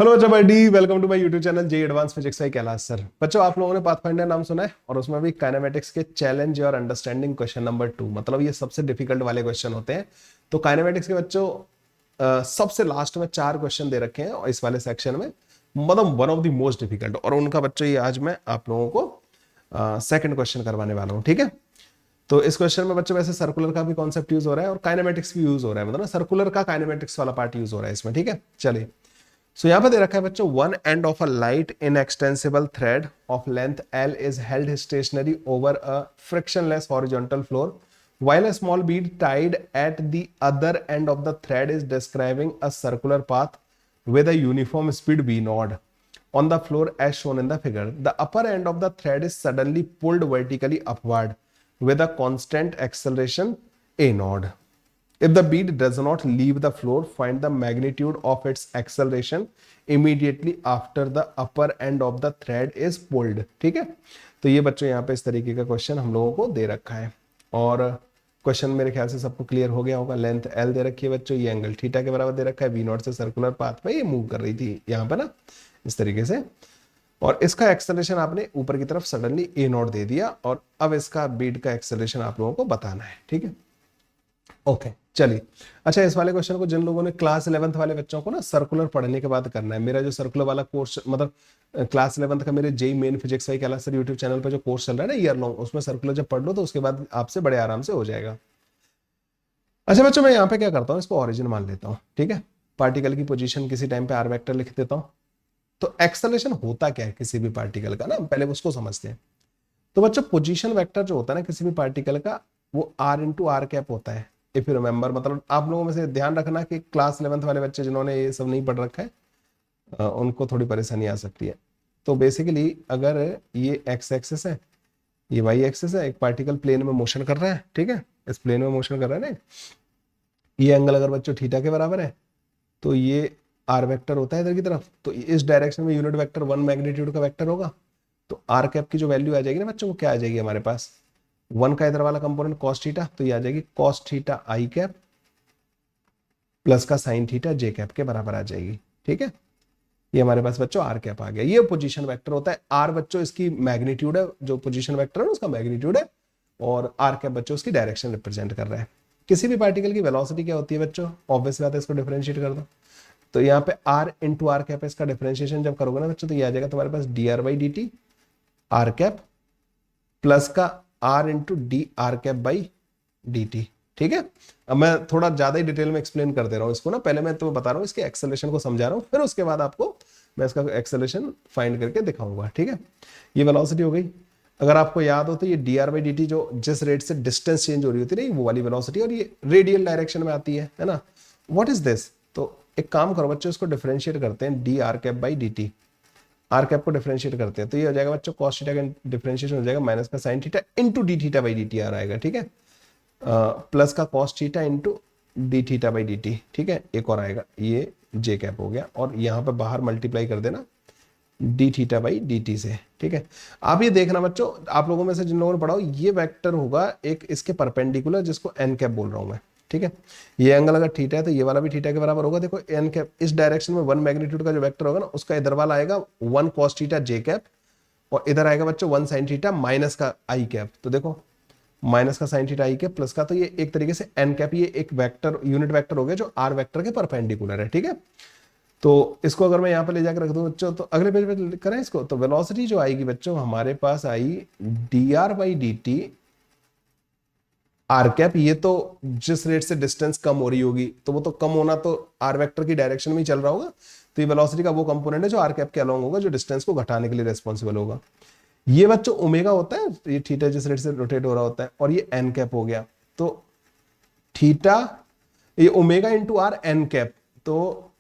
Hello बच्चों, welcome to my YouTube channel JEE advance physics by Kailash sir. बच्चों, आप लोगों ने पाथफाइंडर नाम सुना है और उसमें भी काइनेमेटिक्स के चैलेंज और अंडरस्टैंडिंग क्वेश्चन नंबर 2, मतलब ये सबसे डिफिकल्ट वाले क्वेश्चन होते हैं। तो काइनेमेटिक्स के बच्चों सबसे लास्ट में 4 क्वेश्चन दे रखे हैं और इस वाले सेक्शन में मतलब one of the most difficult, और उनका बच्चों ये आज मैं आप लोगों को सेकंड क्वेश्चन करवाने वाला हूँ। ठीक है, तो इस क्वेश्चन में बच्चों वैसे सर्कुलर का भी कॉन्सेप्ट यूज हो रहा है और काइनेमेटिक्स भी यूज हो रहा है, मतलब सर्कुलर का काइनेमेटिक्स वाला पार्ट यूज हो रहा है इसमें। ठीक है, चलिए। सो यहां पे दे रखा है बच्चों, one end of a light inextensible thread of length L is held stationary over a frictionless horizontal floor while a small bead tied at the other end of the thread is describing a circular path with a uniform speed v naught on the floor as shown in the figure. The upper end of the thread is suddenly pulled vertically upward with a constant acceleration a naught. If the bead does not leave the floor, find the magnitude of its acceleration immediately after the upper end of the thread is pulled. ठीक है, तो ये बच्चों यहाँ पे इस तरीके का क्वेश्चन हम लोगों को दे रखा है और क्वेश्चन मेरे ख्याल से सबको क्लियर हो गया होगा। लेंथ एल दे रखी है बच्चों, ये एंगल थीटा के बराबर दे रखा है, वी नॉट से सर्कुलर पाथ में ये मूव कर रही थी यहाँ पे ना, इस तरीके से। और इसका एक्सेलरेशन आपने ऊपर की तरफ सडनली ए नॉट दे दिया और अब इसका बीड का एक्सेलरेशन आप लोगों को बताना है। ठीक है, ओके, चलिए। अच्छा, इस वाले क्वेश्चन को जिन लोगों ने क्लास 11th वाले बच्चों को ना सर्कुलर पढ़ने के बाद करना है, मेरा जो सर्कुलर वाला कोर्स मतलब क्लास 11th का मेरे JEE Main physics by Kailash sir YouTube channel पर जो कोर्स चल रहा है ना ईयर लॉन्ग, उसमें सर्कुलर जब पढ़ लो तो उसके बाद आपसे बड़े आराम से हो जाएगा। अच्छा बच्चों, मैं यहाँ पे क्या करता हूँ, इसको ओरिजिन मान लेता हूँ। ठीक है, पार्टिकल की पोजीशन किसी टाइम पे आर वेक्टर लिख देता हूँ। तो एक्सेलरेशन होता क्या है किसी भी पार्टिकल का ना, पहले उसको समझते हैं। तो बच्चों, पोजीशन वेक्टर जो होता है ना किसी भी पार्टिकल का, वो आर इंटू आर कैप होता है। इफ यू रिमेंबर, मतलब आप लोगों में से ध्यान रखना कि क्लास 11th वाले बच्चे जिन्होंने ये सब नहीं पढ़ रखा है उनको थोड़ी परेशानी आ सकती है। तो बेसिकली अगर ये एक्स एक्सिस है, ये वाई एक्सिस है, एक पार्टिकल प्लेन में मोशन कर रहा है। ठीक है, इस प्लेन में मोशन कर रहा है ना, ये एंगल अगर बच्चों थीटा के बराबर है तो ये आर वेक्टर होता है इधर की तरफ, तो इस डायरेक्शन में यूनिट वेक्टर 1 मैग्नीट्यूड का वेक्टर होगा। तो आर कैप की जो वैल्यू आ जाएगी ना बच्चों, वो क्या आ जाएगी हमारे पास, 1 का इधर वाला कंपोनेंट कॉस थीटा, तो ये आ जाएगी कॉस थीटा आई कैप प्लस का साइन थीटा जे कैप के बराबर आ जाएगी। ठीक है, ये हमारे पास बच्चों आर कैप आ गया। ये पोजीशन वेक्टर होता है। आर बच्चों इसकी मैग्नीट्यूड है, जो पोजीशन वेक्टर है उसका मैग्नीट्यूड है, और आर कैप बच्चों उसकी डायरेक्शन रिप्रेजेंट कर रहा है। किसी भी पार्टिकल की वेलोसिटी क्या होती है बच्चों, ऑब्वियस बात है, इसको डिफरेंशिएट कर दो। तो यहाँ पे आर इंटू आर कैप, इसका डिफरेंशिएशन जब करोगे ना बच्चों, तो ये आ जाएगा तुम्हारे पास D are by D T R cap plus का R into D R cap by D T. ठीक है, अब मैं थोड़ा ज्यादा ही डिटेल में एक्सप्लेन कर दे रहा हूं इसको ना, पहले मैं तुम्हें बता रहा हूं इसके एक्सेलरेशन को समझा रहा हूं, फिर उसके बाद आपको मैं इसका एक्सेलरेशन फाइंड करके दिखाऊंगा। ठीक है, ये वेलोसिटी हो गई। अगर आपको याद हो तो ये d are by D T जो जिस रेट से डिस्टेंस चेंज हो रही होती है वो वाली वेलोसिटी, और ये रेडियल डायरेक्शन में आती है ना। व्हाट इज दिस, तो एक काम करो बच्चों, इसको डिफरेंशिएट करते हैं, d are cap by D T, are cap को डिफरेंशिएट करते हैं, तो ये हो जाएगा बच्चों कॉस थीटा का डिफरेंशिएशन हो जाएगा माइनस का sine theta into D theta by D T R आएगा। ठीक है, प्लस का cos theta into D theta by D T. ठीक है, एक और आएगा, ये जे कैप हो गया, और यहाँ पे बाहर मल्टीप्लाई कर देना D theta by D T से। ठीक है, आप ये देखना बच्चों, आप लोगों में से जिन लोगों ने पढ़ा हो, ये वेक्टर होगा एक इसके परपेंडिकुलर, जिसको एन कैप बोल रहा हूं मैं। ठीक है, ये एंगल अगर थीटा है तो ये वाला भी थीटा के बराबर होगा। देखो एन कैप इस डायरेक्शन में 1 मैग्नीट्यूड का जो वेक्टर होगा ना, उसका इधर वाला आएगा 1 कॉस थीटा जे कैप, और इधर आएगा बच्चों 1 साइन थीटा माइनस का आई कैप। तो देखो माइनस का साइन थीटा आई कैप प्लस का, तो ये एक तरीके से एन कैप, ये एक वेक्टर यूनिट वेक्टर हो गया जो आर वेक्टर के परपेंडिकुलर है। ठीक है, तो इसको अगर मैं यहाँ पे ले जाकर रख दूं बच्चों, तो अगले पेज पे करें इसको, तो वेलोसिटी जो आएगी बच्चों हमारे पास आई D are by D T R cap. ये तो जिस रेट से डिस्टेंस कम हो रही होगी, तो वो तो कम होना तो आर वेक्टर की डायरेक्शन में ही चल रहा होगा, तो ये वेलोसिटी का वो कंपोनेंट है जो आर कैप के अलोंग होगा, जो डिस्टेंस को घटाने के लिए रेस्पॉन्सिबल होगा। ये बच्चों ओमेगा होता है, ये थीटा जिस रेट से रोटेट हो रहा होता है, और ये एन कैप हो गया। तो थीटा ये omega into r n cap, तो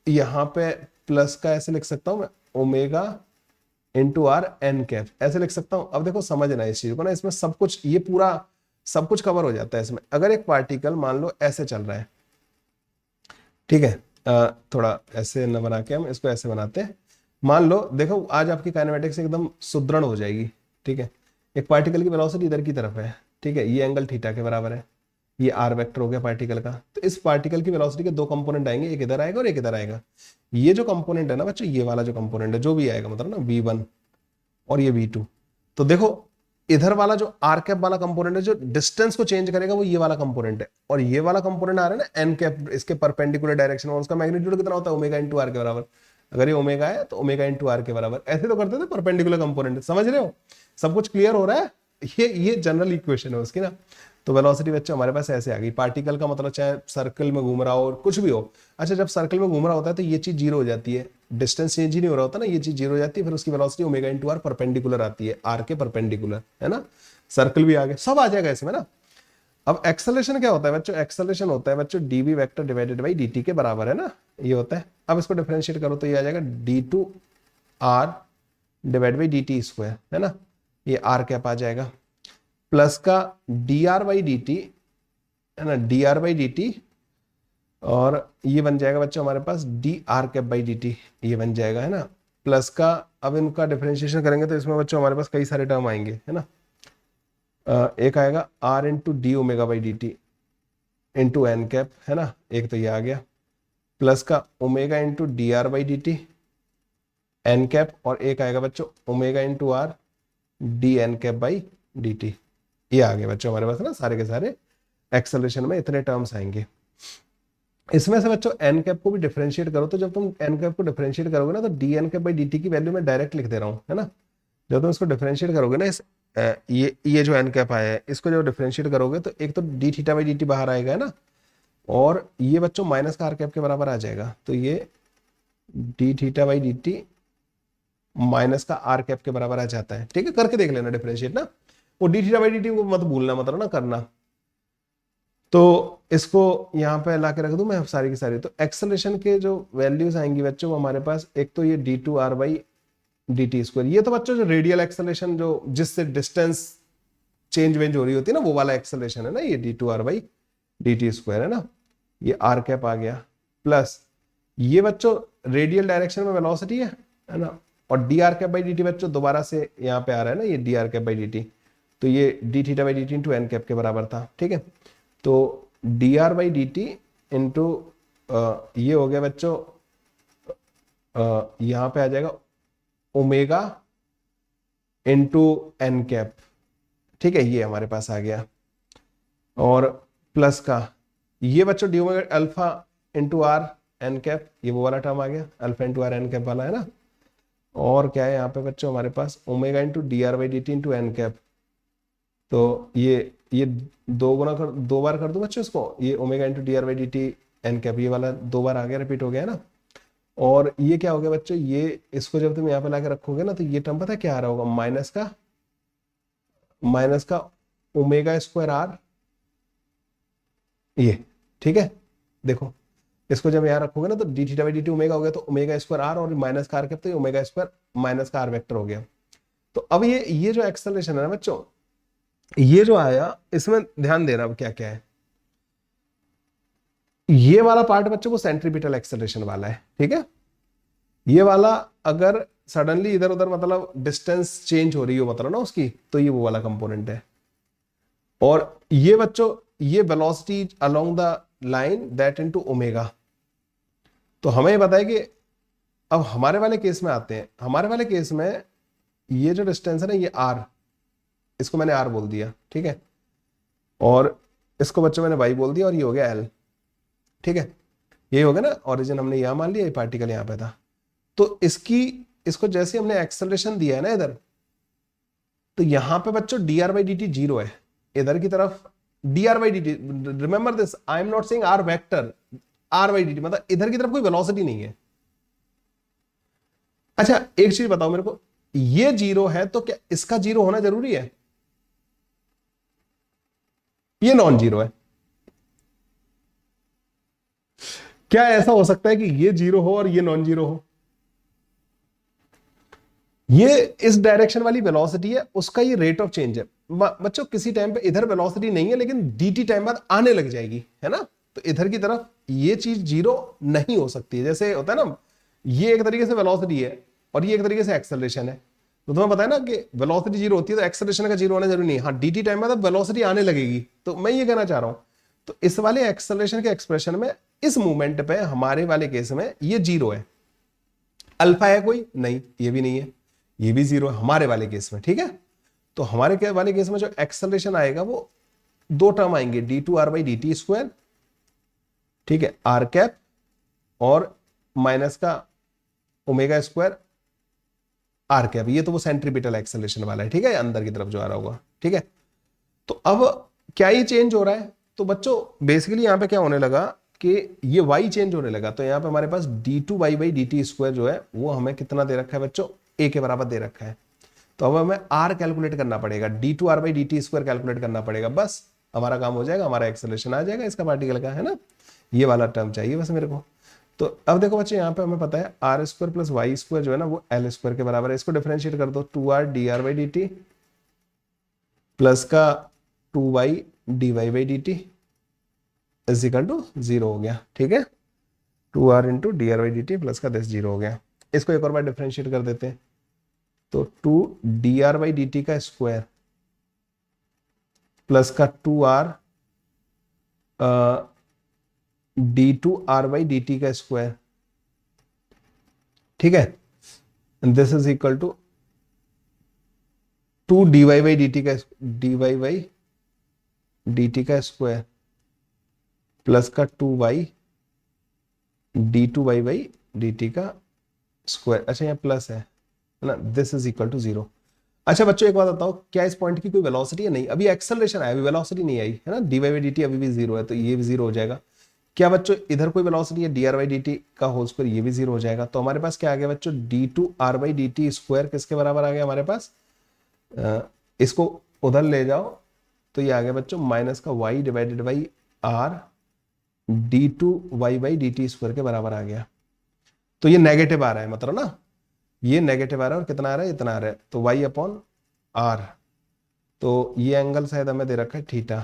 यहां पे प्लस का ऐसे लिख सकता हूं मैं, omega into r n cap ऐसे लिख सकता हूं। अब देखो समझना इस चीज को ना, इसमें सब कुछ ये पूरा सब कुछ कवर हो जाता है इसमें। अगर एक पार्टिकल मान लो ऐसे चल रहा है, ठीक है, थोड़ा ऐसे न बना के हम इसको ऐसे बनाते हैं। मान लो देखो आज आपकी काइनेमेटिक्स एकदम सुदृढ़ हो जाएगी। ठीक है, एक पार्टिकल की वेलोसिटी इधर की तरफ है, ठीक है, ये एंगल थीटा के बराबर है, ये आर वेक्टर हो गया पार्टिकल का। तो इस पार्टिकल की वेलोसिटी के दो कंपोनेंट आएंगे, एक इधर आएगा और एक इधर आएगा। ये जो कंपोनेंट है ना बच्चों, ये वाला जो कंपोनेंट है जो भी आएगा मतलब ना v1 और ये v2, तो देखो इधर वाला जो आर कैप वाला कंपोनेंट है जो डिस्टेंस को चेंज करेगा वो ये वाला कंपोनेंट है, और ये वाला कंपोनेंट आ रहा है ना एन कैप, इसके परपेंडिकुलर डायरेक्शन में, और उसका मैग्नीट्यूड कितना होता है ओमेगा इंटू आर के बराबर। अगर ये ओमेगा है तो ओमेगा इंटू आर के बराबर, ऐसे तो करते थे परपेंडिकुलर कंपोनेंट। समझ रहे हो, सब कुछ क्लियर हो रहा है। ये जनरल इक्वेशन है उसकी ना। तो वेलोसिटी बच्चों हमारे पास ऐसे आ गई। पार्टिकल का मतलब चाहे सर्कल में घूम रहा हो और कुछ भी हो। अच्छा, जब सर्कल में घूम रहा होता है तो ये चीज जीरो हो जाती है, डिस्टेंस चेंज ही नहीं हो रहा होता ना, ये चीज जीरो हो जाती है, फिर उसकी velocity omega into r perpendicular आती है, आर के परपेंडिकुलर, है ना। सर्कल भी आ गया, सब आ जाएगा इसमें ना। अब एक्सेलरेशन क्या होता है बच्चों, एक्सेलरेशन होता है बच्चों d v vector divided by D t के बराबर है ना, ये होता है। अब इसको डिफरेंशिएट करो तो ये आ जाएगा D two R divide by D T square, है ना, ये आर कैप आ जाएगा, प्लस का D are by D T, है ना, D are by D T, और ये बन जाएगा बच्चों हमारे पास D are cap by D T, ये बन जाएगा, है ना, प्लस का। अब इनका डिफरेंशिएशन करेंगे तो इसमें बच्चों हमारे पास कई सारे टर्म आएंगे, है ना। एक आएगा r into d omega by D T into N cap, है ना, एक तो ये आ गया, प्लस का omega into D R by D T N cap, और एक आएगा बच्चों omega into r d n cap by D T. ये आ गए बच्चों हमारे पास ना सारे के सारे एक्सेलरेशन में इतने टर्म्स आएंगे। इसमें से बच्चों एन कैप को भी डिफरेंशिएट करो, तो जब तुम एन कैप को डिफरेंशिएट करोगे ना तो d n cap by D t की वैल्यू मैं डायरेक्ट लिख दे रहा हूँ, है ना। जब तुम इसको डिफरेंशिएट करोगे ना, इस ये जो एन कैप आया है इसको जब डिफरेंशिएट करोगे तो एक तो D theta by D T बाहर आएगा, है ना, और ये बच्चों माइनस का आर कैप के बराबर आ जाएगा, तो ये d theta by D T minus का आर कैप के बराबर आ जाता है। ठीक है, करके देख लेना डिफरेंशिएट ना, वो D theta by D T को मत भूलना, मतलब ना करना। तो इसको यहाँ पे ला के रख दूं मैं सारी की सारी। तो एक्सेलरेशन के जो वैल्यूज आएंगी बच्चों वो हमारे पास, एक तो ये d two r by D T square, ये तो बच्चों जो रेडियल एक्सेलरेशन जो जिससे डिस्टेंस चेंज वेंज हो रही होती है ना वो वाला एक्सेलरेशन है ना, ये d two r by D T square, है ना, ये आर कैप आ गया, प्लस ये बच्चों रेडियल डायरेक्शन में वेलोसिटी है ना, और D R cap by D T बच्चों दोबारा से यहाँ पे आ रहा है ना, ये d are cap by D t, तो ये d theta by D T into N cap के बराबर था। ठीक है, तो d are by D T into ये हो गया बच्चों, यहाँ पे आ जाएगा ओमेगा इंटू एन कैप। ठीक है, ये हमारे पास आ गया, और प्लस का ये बच्चों d omega alpha into r n cap, ये वो वाला टर्म आ गया alpha into r n cap वाला, है ना। और क्या है यहाँ पे बच्चों हमारे पास omega into D R by D T into N cap, तो ये दो बार कर दो बच्चों इसको, ये omega into D R by D T N cap, ये वाला दो बार आ गया, रिपीट हो गया है ना। और ये क्या हो गया बच्चों, ये इसको जब तुम यहाँ पे लाके रखोगे ना तो ये टर्म पता है क्या आ रहा होगा, माइनस का ओमेगा स्क्वायर आर, ये। ठीक है, देखो इसको जब यहाँ रखोगे ना तो D theta by D T omega हो गया, तो ओमेगा स्क्वायर आर और माइनस का आर कैप, तो ये ओमेगा स्क्वायर माइनस का आर वेक्टर हो गया। तो अब ये जो एक्सेलरेशन है ना बच्चों, ये जो आया इसमें ध्यान देना अब क्या क्या है। ये वाला पार्ट बच्चों वो सेंट्रीपिटल एक्सेलरेशन वाला है। ठीक है, ये वाला अगर सडनली इधर उधर मतलब डिस्टेंस चेंज हो रही हो मतलब ना उसकी, तो ये वो वाला कंपोनेंट है। और ये बच्चों ये velocity along the line that into omega. तो हमें पता है कि अब हमारे वाले केस में आते हैं, हमारे वाले केस में ये जो डिस्टेंस है ना ये आर, इसको मैंने आर बोल दिया, ठीक है, और इसको बच्चों मैंने वाई बोल दिया, और ये हो गया एल। ठीक है, ये हो गया ना, ओरिजिन हमने यहां मान लिया, ये पार्टिकल यहां पे था। तो इसको जैसे हमने एक्सेलरेशन दिया है ना इधर, तो यहां पे बच्चों d are by D t zero है, इधर की तरफ d are by D t, remember this, I am not saying r vector, r by D t मतलब इधर की तरफ कोई वेलोसिटी नहीं है। अच्छा एक चीज बताओ मेरे को, ये जीरो है तो क्या इसका जीरो होना जरूरी है? ये नॉन जीरो है। क्या ऐसा हो सकता है कि ये जीरो हो और ये नॉन जीरो हो? ये इस डायरेक्शन वाली वेलोसिटी है, उसका ये रेट ऑफ चेंज है बच्चों। किसी टाइम पे इधर वेलोसिटी नहीं है लेकिन dt टाइम बाद आने लग जाएगी, है ना, तो इधर की तरफ ये चीज जीरो नहीं हो सकती है। जैसे होता है ना, ये एक तरीके से वेलोसिटी है और ये एक तरीके से एक्सेलरेशन है, तो तुम्हें पता है ना कि वेलोसिटी जीरो होती है तो एक्सेलरेशन का जीरो होना जरूरी नहीं है। हाँ dt टाइम बाद अब वेलोसिटी आने लगेगी, तो मैं ये कहना चाह रहा हूं तो इस वाले एक्सेलरेशन के एक्सप्रेशन में इस मूवमेंट पे हमारे वाले केस में ये 0 है। अल्फा है कोई? नहीं, ये भी नहीं है, ये भी 0 है हमारे वाले केस में। ठीक है, तो हमारे वाले केस में जो एक्सेलरेशन आएगा वो दो टर्म आएंगे, d2r/dt², ठीक है, आर कैप, और माइनस का ओमेगा स्क्वायर आर कैप। ये तो वो सेंट्रीपिटल एक्सेलरेशन वाला है, ठीक है, अंदर की तरफ जो आ रहा होगा। ठीक है, तो अब क्या ये चेंज हो रहा है? तो बच्चों बेसिकली यहां पे क्या होने लगा कि ये y चेंज होने लगा। तो यहां पे हमारे पास d2y/dt² जो है वो हमें कितना दे रखा है बच्चों? a के बराबर दे रखा है। तो अब हमें r कैलकुलेट करना पड़ेगा, d2r/dt² कैलकुलेट करना पड़ेगा, बस हमारा काम हो जाएगा, हमारा एक्सेलरेशन आ जाएगा इसका पार्टिकल का, है ना। ये वाला टर्म चाहिए बस मेरे को। तो अब देखो बच्चे, यहाँ पे हमें पता है r² + y² जो है ना वो l² के बराबर है। इसको डिफरेंशिएट कर दो, 2r dr/dt प्लस का 2y dy/dt is equal to 0 हो गया। ठीक है, 2r × dr/dt प्लस का 10 0 हो गया। इसको एक और बार डिफरेंशिएट कर देते हैं, तो 2 dr/dt का स्क्वायर प्लस का 2r d2r/dt का स्क्वायर, ठीक है, this is equal to 2 dy/dt का स्क्वायर प्लस का 2y d2y/dt का स्क्वायर। अच्छा यहाँ प्लस है ना, दिस इज इक्वल टू 0। अच्छा बच्चों एक बात बताओ, क्या इस पॉइंट की कोई वेलोसिटी है? नहीं, अभी एक्सेलरेशन आया, अभी वेलोसिटी नहीं आई है ना। dy/dt अभी भी 0 है, तो ये भी 0 हो जाएगा। क्या बच्चों इधर कोई वेलोसिटी है? dr/dt का होल स्क्वायर, ये भी 0 हो जाएगा। तो हमारे पास क्या आ गया बच्चों? d2r/dt² किसके बराबर आ गया हमारे पास? इसको उधर ले जाओ तो ये आ गया बच्चों माइनस का y divided by r d2y/dt² के बराबर आ गया। तो ये नेगेटिव आ रहा है, मतलब ना ये नेगेटिव आ रहा है, और कितना आ रहा है? इतना आ रहा है, तो y/r। तो ये एंगल शायद हमें दे रखा है थीटा,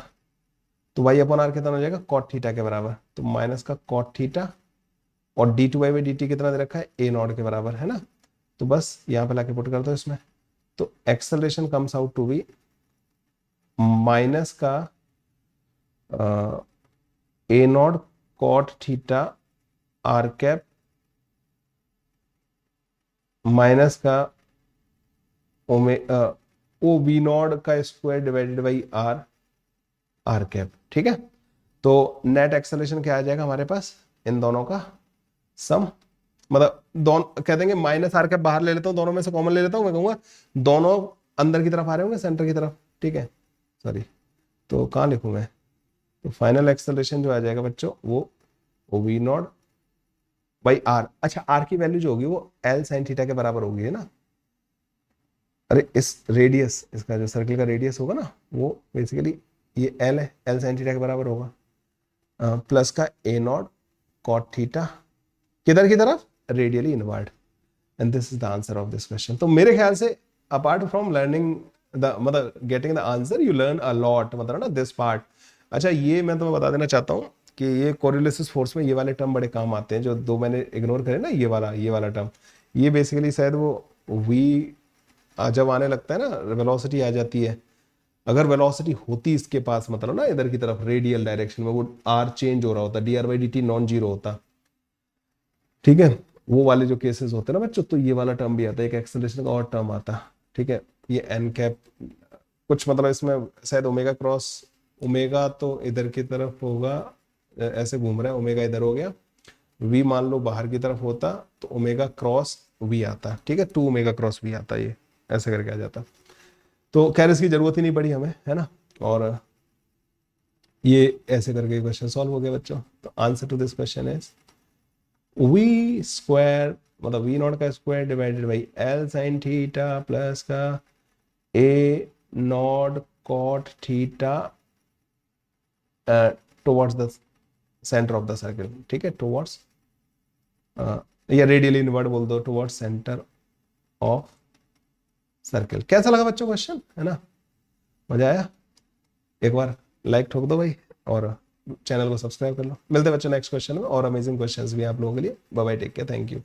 तो y/r कितना हो जाएगा? cot थीटा के बराबर। तो माइनस का cot थीटा, और d2y/dt कितना दे रखा है? a0 के बराबर, है ना। तो बस यहाँ पे लाके पुट कर दो इसमें, तो acceleration comes out to be minus का a0 cot theta r cap minus का ओ v0 का square divided by r cap. ठीक है, तो नेट एक्सेलरेशन क्या आ जाएगा हमारे पास? इन दोनों का सम, मतलब दोनों कह देंगे माइनस आर कैप बाहर ले लेता हूँ, दोनों में से कॉमन ले लेता हूँ, मैं कहूंगा दोनों अंदर की तरफ आ रहे होंगे, सेंटर की तरफ। ठीक है, सॉरी, तो कहाँ लिखूं मैं? तो फाइनल एक्सेलरेशन जो आ जाएगा बच्चों वो v0 बाई r। अच्छा, r की वैल्यू जो होगी वो l sin थीटा के बराबर होगी, है ना। अरे इस रेडियस, इसका जो सर्किल का रेडियस होगा ना वो बेसिकली ये l है, l sin थीटा के बराबर होगा, प्लस का a0 cot थीटा किधर की तरफ? Radially inward. And this is the answer of this question. तो मेरे ख्याल से अपार्ट फ्रॉम लर्निंग द मतलब getting the answer, you learn a lot, मतलब ना दिस पार्ट। अच्छा ये मैं तुम्हें बता देना चाहता हूँ कि ये कोरिलेसिस फोर्स में ये वाले टर्म बड़े काम आते हैं, जो दो मैंने इग्नोर करे ना, ये वाला टर्म, ये बेसिकली शायद वो v जब आने लगता है ना, वेलोसिटी आ जाती है, अगर वेलोसिटी होती इसके पास, मतलब ना इधर की तरफ रेडियल डायरेक्शन में, वो r चेंज हो रहा होता, dr/dt नॉन जीरो होता, ठीक है, वो वाले जो केसेस होते हैं ना बच्चों, तो ये वाला टर्म भी आता है, एक एक्सेलरेशन का और टर्म आता। ठीक है, ये n कैप कुछ मतलब इसमें शायद ओमेगा क्रॉस, ओमेगा तो इधर की तरफ होगा, ऐसे घूम रहा है, ओमेगा इधर हो गया, v मान लो बाहर की तरफ होता तो ओमेगा क्रॉस v आता। ठीक है, 2 ओमेगा क्रॉस v आता, ये ऐसे करके आ जाता। तो खैर इसकी जरूरत ही नहीं पड़ी हमें, है ना। और ये ऐसे करके क्वेश्चन सॉल्व हो गया बच्चों। तो answer to this question is v² मतलब v0 का square divided by l sin theta plus का a0 cot theta towards the centre of the circle. ठीक है, टुवर्ड्स या रेडियली इनवर्ड बोल दो, टुवर्ड्स सेंटर ऑफ सर्कल। कैसा लगा बच्चों क्वेश्चन, है ना? मजा आया? एक बार लाइक ठोक दो भाई, और चैनल को सब्सक्राइब कर लो। मिलते हैं बच्चों नेक्स्ट क्वेश्चन में, और अमेजिंग क्वेश्चंस भी आप लोगों के लिए। Bye bye, take care, thank you.